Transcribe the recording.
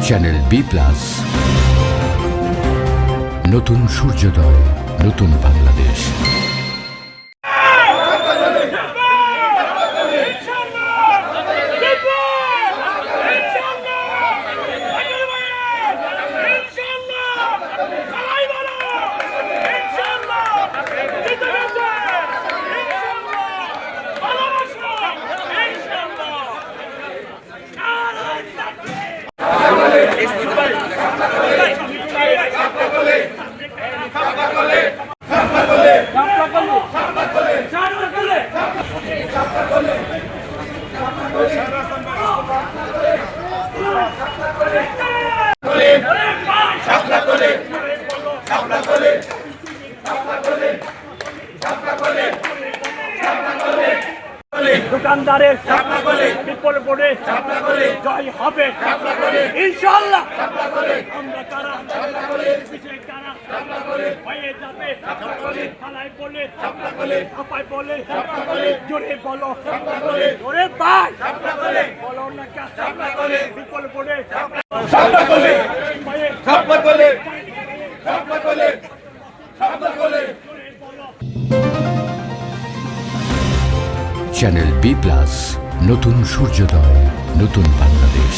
Channel B plus, নতুন সূর্যোদয়, নতুন বাংলাদেশ। দোকানদারের বিপদ পড়ে জয় হবে ইনশাআল্লাহ। আমরা তারা হয়ে যাবে থানায় বলে আপায় বলে জোরে বলো জোরে ভাই বলো না বিপদ পড়ে চ্যানেল বি প্লাস, নতুন সূর্যোদয়, নতুন বাংলাদেশ।